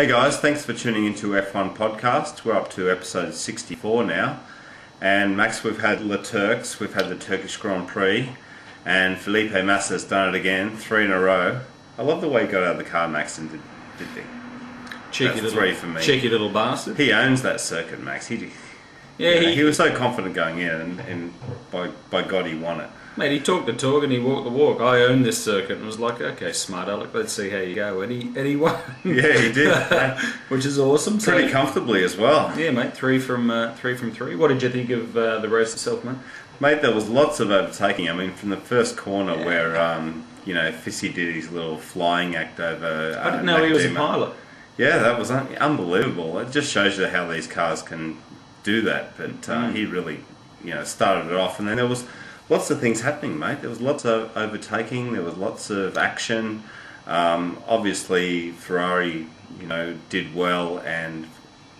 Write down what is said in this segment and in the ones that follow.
Hey guys, thanks for tuning into F1 Podcast. We're up to episode 64 now. And Max, we've had Le Turcs, we've had the Turkish Grand Prix, and Felipe Massa's done it again, 3 in a row. I love the way he got out of the car, Max, and did the cheeky little, 3 for me. Cheeky little bastard. He owns that circuit, Max. He was so confident going in, and by God he won it. Mate, he talked the talk and he walked the walk. I own this circuit, and was like, okay, smart Alec, let's see how you go. And he won. Yeah, he did. Which is awesome. Pretty comfortably as well. Yeah, mate, 3 from 3. What did you think of the race itself, mate? Mate, there was lots of overtaking. I mean, from the first corner where Fissy did his little flying act over. I didn't know he was a pilot. Yeah, that was unbelievable. It just shows you how these cars can do that. But he really, started it off, and then there was lots of things happening, mate. There was lots of overtaking. There was lots of action. Obviously, Ferrari, did well, and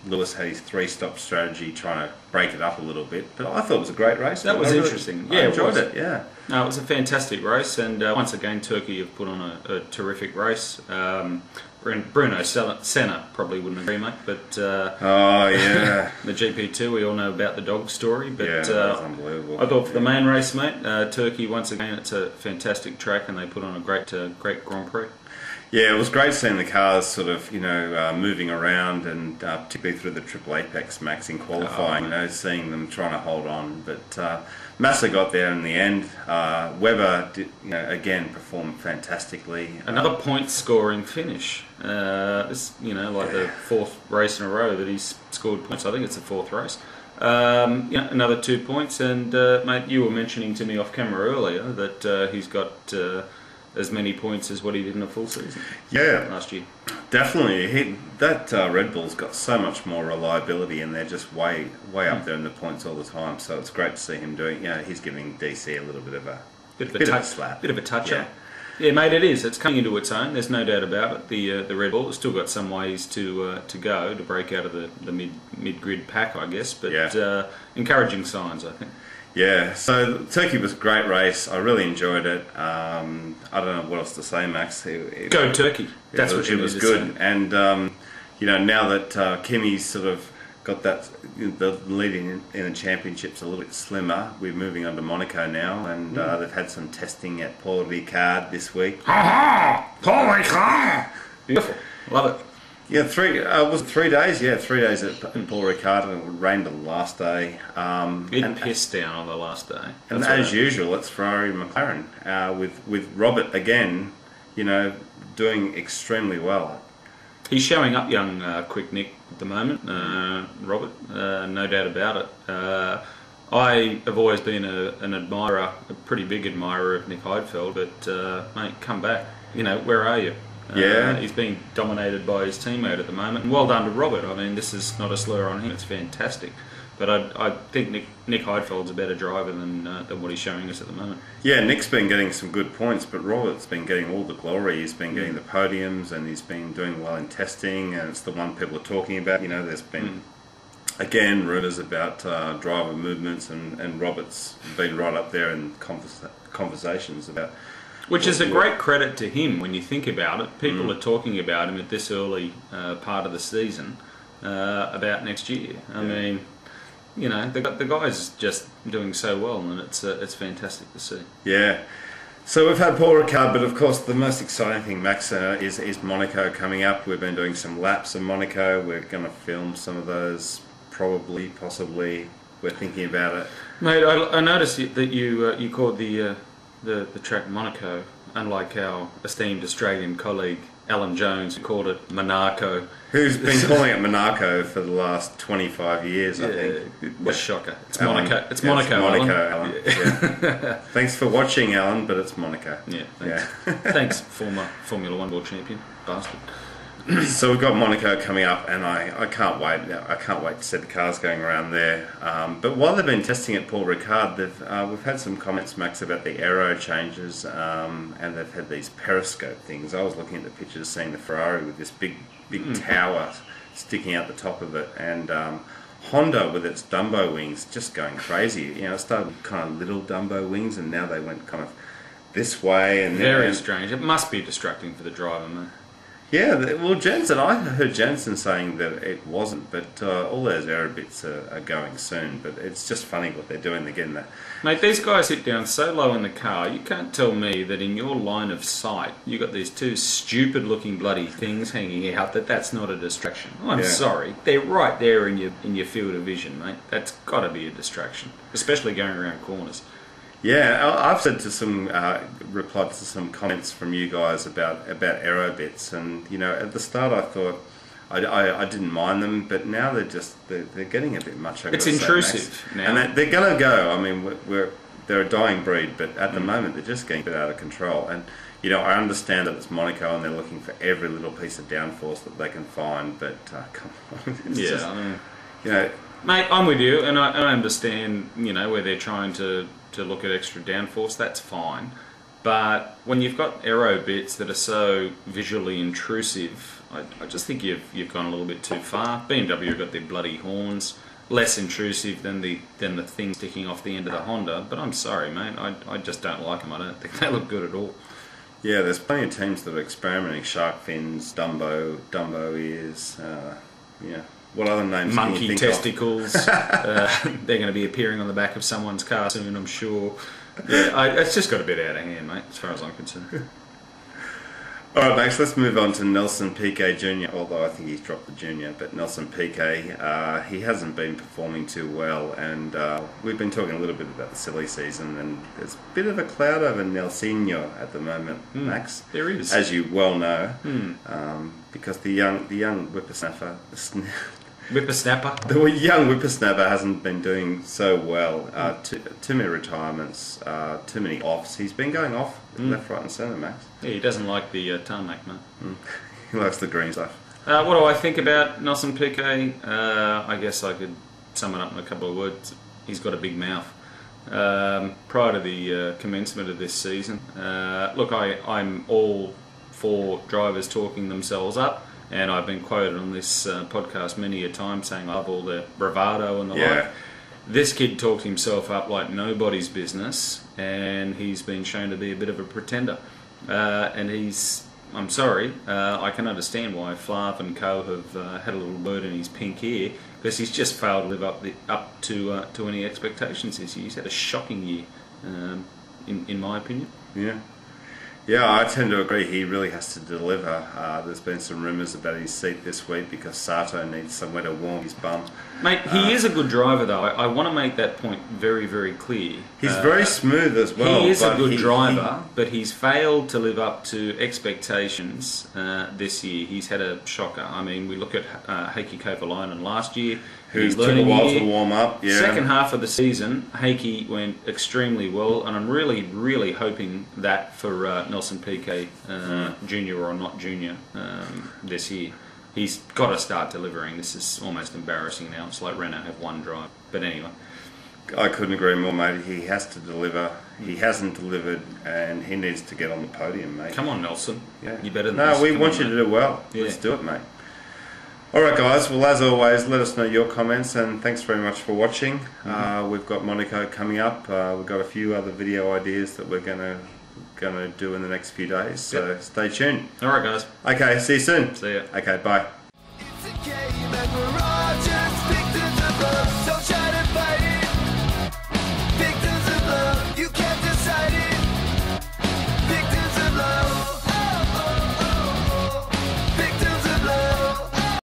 Lewis had his 3-stop strategy trying to break it up a little bit. But I thought it was a great race. That was interesting. Yeah, I enjoyed it. Yeah. No, it was a fantastic race, and once again, Turkey have put on a terrific race. Bruno Senna probably wouldn't agree, mate, but oh yeah, the GP2, we all know about the dog story, but yeah, that was unbelievable. I thought for the main race, mate, Turkey once again, it's a fantastic track, and they put on a great Grand Prix. Yeah, it was great seeing the cars sort of moving around, and particularly through the Triple Apex, Max, in qualifying. Seeing them trying to hold on, but Massa got there in the end. Weber did, again performed fantastically. Another point-scoring finish. This, the 4th race in a row that he's scored points. I think it's the 4th race. Another 2 points, and mate, you were mentioning to me off camera earlier that he's got as many points as what he did in a full season. Yeah, last year. Definitely, that Red Bull's got so much more reliability, and they're just way up there in the points all the time. So it's great to see him doing. He's giving DC a little bit of a slap, bit of a touch-up. Yeah, mate, it is. It's coming into its own. There's no doubt about it. The Red Bull has still got some ways to go to break out of the mid-grid pack, I guess. But encouraging signs, I think. Yeah, so Turkey was a great race. I really enjoyed it. I don't know what else to say, Max. Go Turkey. That's what you need to say. It was good. And, now that Kimi's sort of got that, the lead in the championships a little bit slimmer, we're moving on to Monaco now, and they've had some testing at Paul Ricard this week. Paul Ricard! Beautiful. Love it. Yeah, 3 days. Yeah, 3 days at Paul Ricard, and it rained the last day. It pissed down on the last day. And as usual, it's Ferrari McLaren with Robert again, doing extremely well. He's showing up, young Quick Nick, at the moment. Robert, no doubt about it. I have always been an admirer, a pretty big admirer of Nick Heidfeld, but mate, come back. Where are you? He's being dominated by his teammate at the moment. And well done to Robert. I mean, this is not a slur on him. It's fantastic. But I think Nick Heidfeld's a better driver than what he's showing us at the moment. Yeah, Nick's been getting some good points, but Robert's been getting all the glory. He's been getting the podiums, and he's been doing well in testing, and it's the one people are talking about. There's been, again, rumours about driver movements, and Robert's been right up there in conversations about... Which is a great credit to him when you think about it. People are talking about him at this early part of the season about next year. I mean, the guy's just doing so well, and it's fantastic to see. Yeah. So we've had Paul Ricard, but of course the most exciting thing, Max, is Monaco coming up. We've been doing some laps of Monaco. We're going to film some of those, possibly. We're thinking about it. Mate, I noticed that you called the track Monaco, unlike our esteemed Australian colleague Alan Jones, who called it Monaco. Who's been calling it Monaco for the last 25 years, I think. What a shocker. It's Alan, Monaco. It's Monaco, Alan. Yeah. Thanks for watching, Alan, but it's Monaco. Yeah, thanks. Thanks, former Formula 1 world champion. Bastard. So we've got Monaco coming up, and I can't wait. I can't wait to see the cars going around there. But while they've been testing at Paul Ricard, we've had some comments, Max, about the aero changes, and they've had these periscope things. I was looking at the pictures, seeing the Ferrari with this big tower sticking out the top of it, and Honda with its Dumbo wings just going crazy. It started with kind of little Dumbo wings, and now they went kind of this way. And very strange. It must be distracting for the driver, man. Yeah, well, Jensen, I heard Jensen saying that it wasn't, but all those aero bits are going soon. But it's just funny what they're doing. They're getting that. Mate, these guys hit down so low in the car, you can't tell me that in your line of sight, you got these two stupid-looking bloody things hanging out, that's not a distraction. I'm sorry. They're right there in your field of vision, mate. That's got to be a distraction, especially going around corners. Yeah, I've said to some replied to some comments from you guys about aero bits, and you know, at the start I thought I didn't mind them, but now they're getting a bit much. It's intrusive now, and they're going to go. I mean, they're a dying breed, but at the moment they're just getting a bit out of control. And you know, I understand that it's Monaco and they're looking for every little piece of downforce that they can find, but come on, it's just, I mean, you know, mate, I'm with you, and I understand, you know, where they're trying to look at extra downforce. That's fine, but when you've got aero bits that are so visually intrusive, I just think you've gone a little bit too far. BMW have got their bloody horns, less intrusive than the thing sticking off the end of the Honda. But I'm sorry, mate, I just don't like them. I don't think they look good at all. Yeah, there's plenty of teams that are experimenting. Shark fins, Dumbo ears. Yeah, what other names? Monkey can you think testicles. They're going to be appearing on the back of someone's car soon, I'm sure. Yeah, it's just got a bit out of hand, mate, as far as I'm concerned. All right, Max, let's move on to Nelson Piquet Junior, although I think he's dropped the Junior, but Nelson Piquet, he hasn't been performing too well, and we've been talking a little bit about the silly season, and there's a bit of a cloud over Nelsinho at the moment, Max. There is. As you well know, because the young whippersnapper... Whippersnapper? The young whippersnapper hasn't been doing so well. Too many retirements, too many offs. He's been going off left, right and centre, Max. Yeah, he doesn't like the tarmac, mate. He likes the green stuff. What do I think about Nelson Piquet? I guess I could sum it up in a couple of words. He's got a big mouth. Prior to the commencement of this season, look, I'm all for drivers talking themselves up. And I've been quoted on this podcast many a time saying I love all the bravado and the like. This kid talked himself up like nobody's business, and he's been shown to be a bit of a pretender. And I'm sorry, I can understand why Flav and co have had a little bird in his pink ear, because he's just failed to live up to any expectations this year. He's had a shocking year, in my opinion. Yeah, I tend to agree. He really has to deliver. There's been some rumours about his seat this week because Sato needs somewhere to warm his bum. Mate, he is a good driver, though. I want to make that point very, very clear. He's very smooth as well. He is a good driver, but he's failed to live up to expectations this year. He's had a shocker. I mean, we look at Heikki Kovalainen last year. Who took a while to warm up. Yeah. Second half of the season, Heikki went extremely well, and I'm really, really hoping that for Nelson Piquet Junior or not Junior this year. He's got to start delivering. This is almost embarrassing now. It's like Renault have one drive. But anyway. I couldn't agree more, mate. He has to deliver. He hasn't delivered, and he needs to get on the podium, mate. Come on, Nelson. Yeah. You're better than this. No, we want you to do well. Yeah. Let's do it, mate. Alright guys, well as always, let us know your comments, and thanks very much for watching. We've got Monaco coming up. We've got a few other video ideas that we're gonna do in the next few days, so stay tuned. Alright guys. Okay, see you soon. See ya. Okay, bye. It's a game and we're